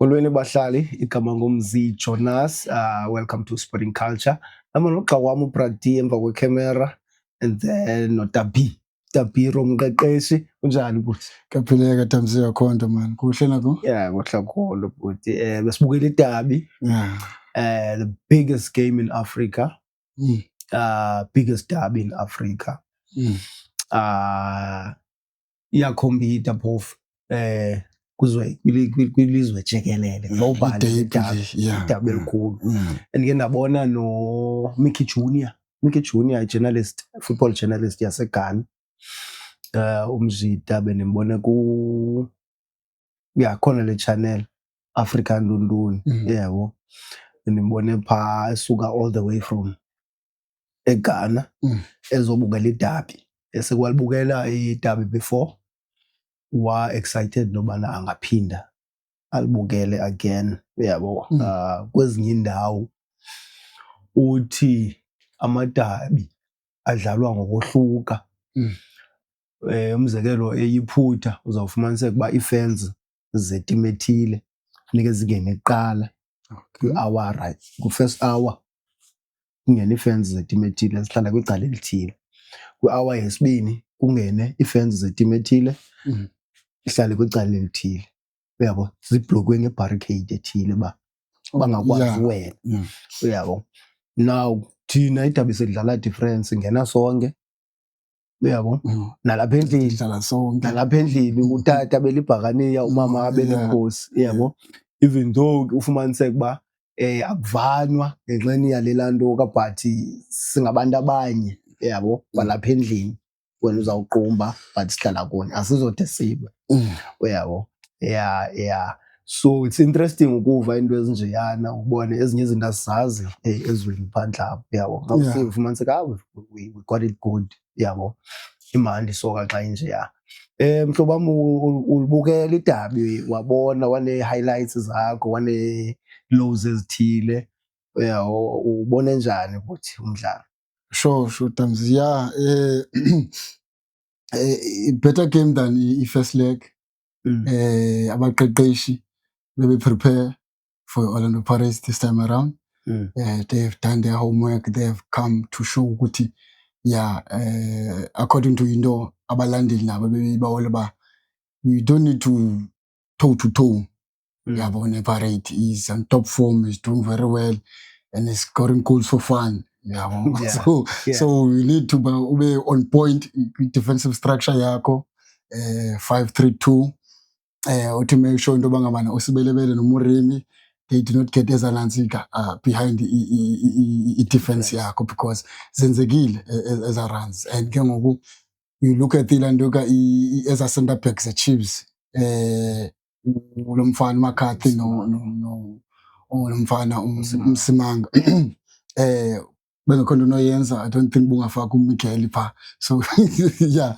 Molweni bahlali, igama ngumzi Jonas. Welcome to Sporting Culture. Nama nogxa wam uBrady emva kwekhamera and then noTabiro umqeqeshi. Unjani bhuti? Kaphileka Tamziwa Khonto man. Kuhle nakho? Yeah, kuhle bhuti. Besibukela idabi. Yeah. The biggest game in Africa. Biggest derby in Africa. Iyakhompyutha phofu kwilizwe jikelele global idabi elikhulu. Andike ndabona no Mickey Junior journalist, football journalist yaseGhana. Umzita benimbone khona le channel African Ndunduni, yebo. Benimbone pha esuka all the way from eGhana ezobukela idabi. Esekwalibukela idabi before wa excited nobana angaphinda alibukele again, yabo. Kwezinye indawo uthi amadabi adlalwa ngokuhluka. Umzekelo eyiphutha uzawufumaniseka uba ifans zeteam ethile funeka zingene kuqala kwi-hour, ku-first hour kungene ifans zeteam ethile zihlala kwicala elithile. Kwi-hour yesibini kungene ifans zeteam ethile ihlale kwicala elithile, uyabo, ziblokwe ngebarricade ethile ba bangakwazi uwela, uyabo. Now thina idabi sidlala difference, ngena sonke, uyabo. Nalapha endlini Sidlala sonke. nalapha endlini utata abelibhakaniya, umama abelikhosi, uyabo. Even though ufumaniseka uba akuvanwa ngenxeni yalela nto kaBhathi singabantu abanye, yabo, balapha endlini. Wena uzawuqumba but sihlala kuni asizode sibe, uyabo. Yeah. So it's interesting ukuva into ezinjeyana, ubone ezinye izinto asizazi ezweni phandle apha, yabo. Ngawusiva ufumaniseka we got it good, yabo. Imandi soka xa injeya. Mhlobo wam, ulibukela idabi, wabona wane-highlights zakho, wane-lows ezithile, ubone njani ukuthi umdlalo? Sure Tamzi. Yeah. Better game than first leg. Abaqeqeshi they prepare for Orlando Pirates this time around. They've done their homework. They've come to show ukuthi according to abalandeli nabo bebawole ba you don't need to toe to toe. Yabona Parade is on top form, is doing very well and is scoring goals for fun. So you need to be on point defensive structure yakho, 5-3-2. To make sure into bangabana osibelebele noMurimi they did not get Ezalansika behind the defense yakho, because zenzekile as a runs. And ke ngoku you look at Ilanduka as a center back the Chiefs, ulomfana McCarthy no ulomfana Msimanga bengakhona noyenza. I don't think bungafaka uMichael pha, so yeah.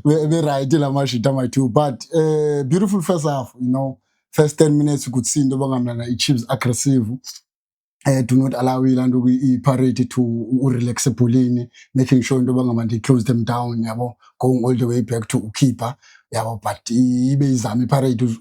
We're right la mashita my two, but beautiful first half, first 10 minutes you could see into bangamana Chiefs aggressive. Do not allow Ilanduka i-Parade to relax ebholeni, making sure into bangamana they close them down, yabo, going all the way back to keeper, yabo. But ibe izama i-Parade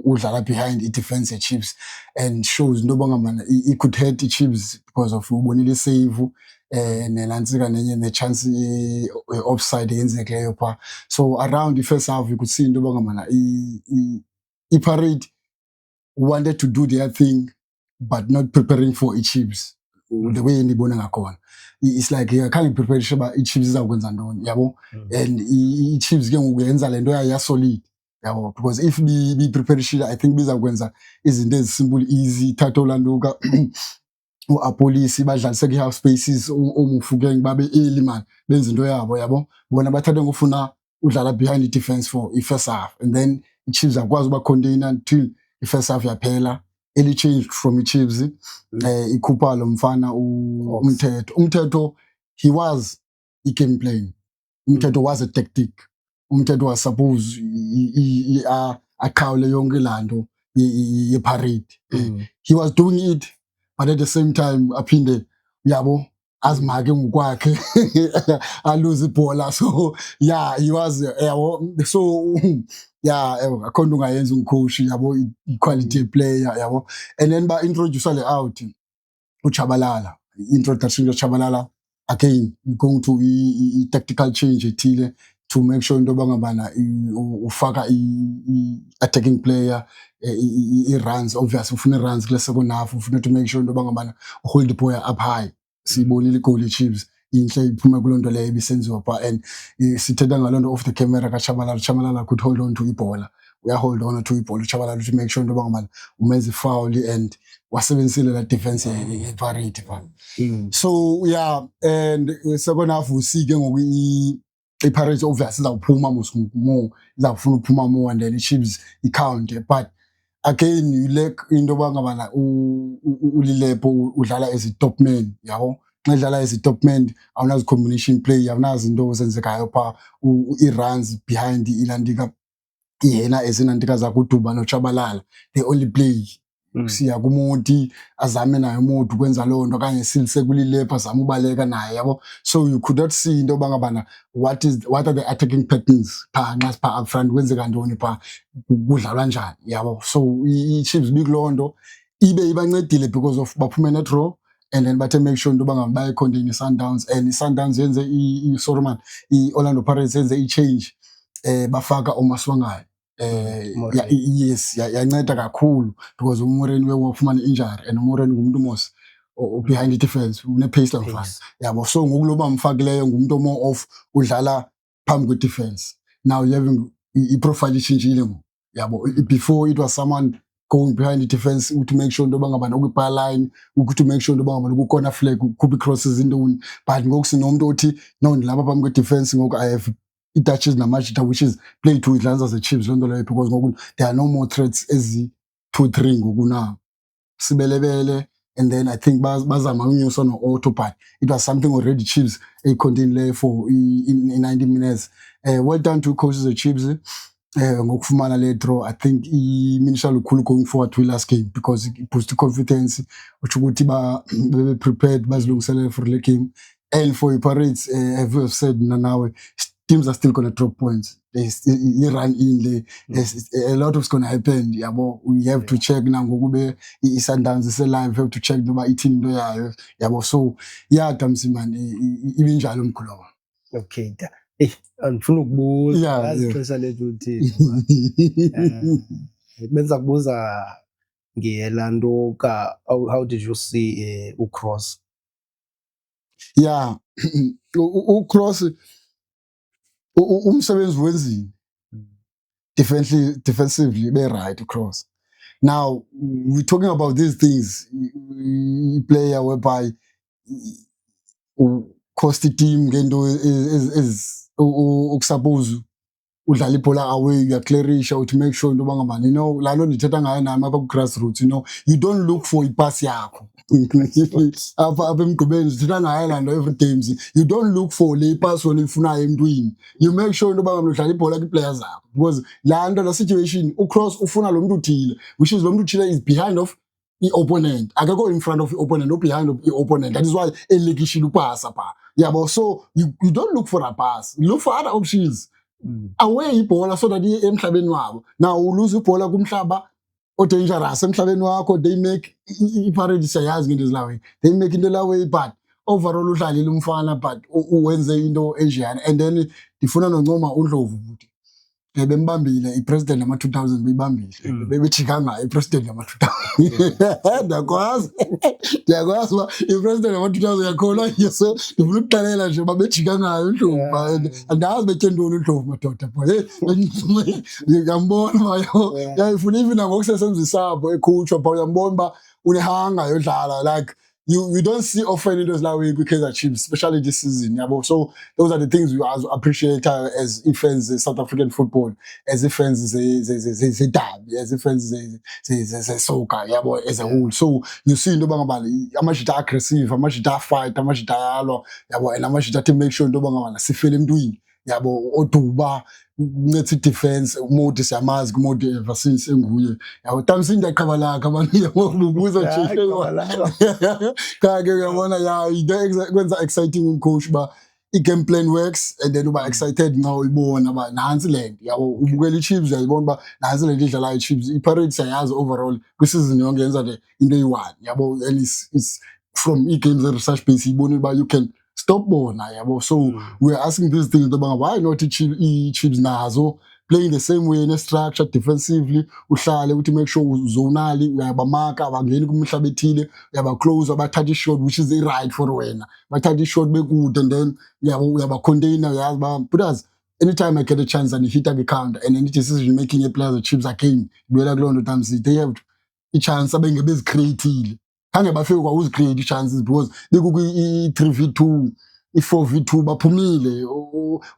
udlala behind i-defense Chiefs and shows into bangamana it could hurt the Chiefs because of ubonile save nelansika nenye ne-chance offside yenzekileyo pha. So around the first half you could see into bangamana i-Parade wanted to do their thing but not preparing for Chiefs the way ndibona ngakhona. It's like khange prepare sheba Chiefs izakwenza ntoni, yabo. And Chiefs ke ngoku yenza lento ya solid, yabo, because if be prepare shila I think bizakwenza izinto ezisimple easy. Thatha Olanduka uApolisi badlalise half spaces omufukeng babe early man benza into yabo, yabo. Bona bathathe ngofuna udlala behind the defense for first half, and then Chiefs akwazi uba contain until first half yaphela. Early change from Chiefs, ikhupha lo mfana Umthetho. He came playing. Umthetho was a tactic. Umthetho was supposed akhawule yonke lando ye-Parade. He was doing it, but at the same time aphinde, yabo, azimake ngokwakhe alose ibhola. So yeah, he was so yeah, akhona ungayenza uncoach yabo quality player yabo. And then ba introduce le out uChabalala, introduction to Chabalala again going to tactical change ethile to make sure into bangabana ufaka attacking player runs obviously ufuna runs kule second half ufuna to make sure into bangabana hold the player up high. Sibonile goal Chiefs inhle iphuma kulonto leyo ibisenziwa pha, and sithetha ngalonto off the camera Chabalala could hold on to ibhola. We are hold on to ibhola Chabalala to make sure into bangabana umenza foul and wasebenzisile la defense variety pha. So yeah, and second half we see ke ngoku iPirates obviously izawuphuma more izawufuna ukuphuma more, and then Chiefs count, but again you lack into bangabana uLilepo udlala as a top man yabo. Xa idlala as a top man awunazi combination play, awunazi into ezenzekayo pha, i-runs behind ilandika yena ezinantika zakuduba noChabalala, they only play siya kuMonti azame naye umuntu kwenza loo nto okanye silise kuLilepo azame ubaleka naye yabo. So you could not see into bangabana what are the attacking patterns pha nxa sipha up front kwenzeka ntoni pha, kudlalwa njani yabo. So i-Chiefs bikuloo nto ibe ibancedile because of baphume ne-draw, and then bathe make sure into bangaba bayicontain i-Sundowns, and i-Sundowns yenze i-Orlando Pirates yenze i-change bafaka uMaswangayo. Yes, yanceda kakhulu because uMoreni wafumana injury, and uMoreni ngumuntu mos behind the defense une-pace langifana yabo. So ngokuloba mfakileyo ngumuntu more off udlala phambi kwe-defense. Now you having i-profile itshintshile ngoku yabo. Before it was someone going behind the defense to make sure into bangabana ukwi-bar line, to make sure into bangabana ku-corner flag kukhupha i-crosses intoni, but ngoku sinomuntu othi no ndilapha phambi kwe-defense ngoku I have i-touches namajita which is play to idlanza ze-Chiefs loo nto leyo, because ngoku there are no more threats ezi-2-3 ngoku now sibelebele. And then I think bazama unyusa no-auto, but it was something already Chiefs contained there for in 90 minutes. Well done to coaches of Chiefs ngokufumana le draw. I think i-minister lukhulu going forward to last game because it boost confidence, utsho ukuthi bebe prepared bazilungiselele for the game. And for i-Pirates, as we have said nawe, teams are still going to drop points. You run in a lot of going to happen. Yabo, we have to check now. Ngokube i-Sundowns is alive. We have to check noba i-team into yayo. Yabo, so yeah, Tamsiman, ibinjalo mkhulu. Okay, andifuna ukubuza yazi ixesha lethu uthini benza kubuza ngelanto ka how did you see uCross? Yeah, uCross umsebenzi wenzini defensively be right uCross. Now we're talking about these things, player whereby cost team ngento is ukusuppose udlala ibhola away, uyaclearisha to make sure into bangabani, you know la nto ndithetha ngayo nami apha ku-grassroots, you know you don't look for ipass yakho apha emgqibeni sithetha ngayo la nto every games, you don't look for le ipass wena ifunayo emntwini, you make sure into bangabani udlala ibhola kwi-players zakho, because la nto la situation uCross ufuna lo mntu uthile, which is lo mntu uthile is behind of i-opponent, akekho in front of i-opponent no behind of i-opponent. That is why elekishile upasa pha yabo. So you don't look for a pass, look for other options away ibhola so that emhlabeni wabo. Now uluza ibhola kumhlaba o-dangerous emhlabeni wakho, they make i-Pirates yazi ngento ezilawe, they make into lawe, but overall udlalile umfana but uwenze into enjeyana. And then ndifuna noncoma uNdlovu futhi bembambile i-president nama 2000 beyibambile bebejika ngayo i-president nama 2000 ndiyakwazi uba i-president nama 2000 yakhona nje. So ndifuna ukuqalela nje babejika ngayo uNdlovu, andazi betye ntoni uNdlovu madoda uyambona bayo yayifuna even nangokusesenzisapho ekhutshwa pha uyambona uba unehanga yodlala, like you don't see often into ezilawe kwi-Kaizer Chiefs, especially this season yabo. So those are the things we appreciate as fans South African football, as fans ze-derby, as fans ze-soccer yabo as a whole. So you see into bangabani amajita aggressive, amajita fight, amajita yalwa yabo, and amajita to make sure into bangabani sifele emntwini yabo oduba nethi defense Modi siyamazi Modi ever since enguye yabo Tamsinda eqhabalaka abantu yabubuza nje kake uyabona ya into kwenza exciting umcoach ba i-game plan works and then uba excited now uyibona ba nansi lento yabo ubukela i-Chiefs uyayibona ba nansi lento idlala i-Chiefs i-Pirates ayazi overall kwisizini yonke yenza le into eyi-one yabo and it's from i-games research base ibona ba you can stop bona yabo so we're asking these things about why not i-Chiefs nazo playing the same way in a structure defensively uhlale uthi make sure uzonali uyabamaka abangeni kumhlaba ethile uyaba close abathatha i-shot which is right for wena bathatha i-shot bekude and then uyaba container yazi ba because anytime I get a chance and hit a counter and any decision making a players the Chiefs again duela kulo times they have i-chance abenge bezicreateile khange bafike kwa uzicreate i-chances because bekuku i-3v2 i-4v2 baphumile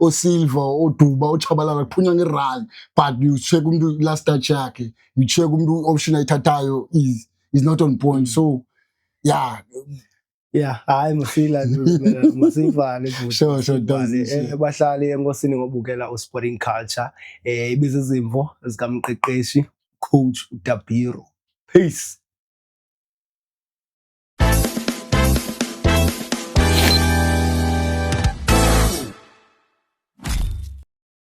oSilva oDuba oChabalala kuphunya ngerun but you check umuntu last touch yakhe you check umuntu option ayithathayo is not on point so yeah hayi Msila masivale sure bahlali enkosini ngobukela uSporting Culture ibiza izimvo zikamqeqeshi coach Dabiro peace.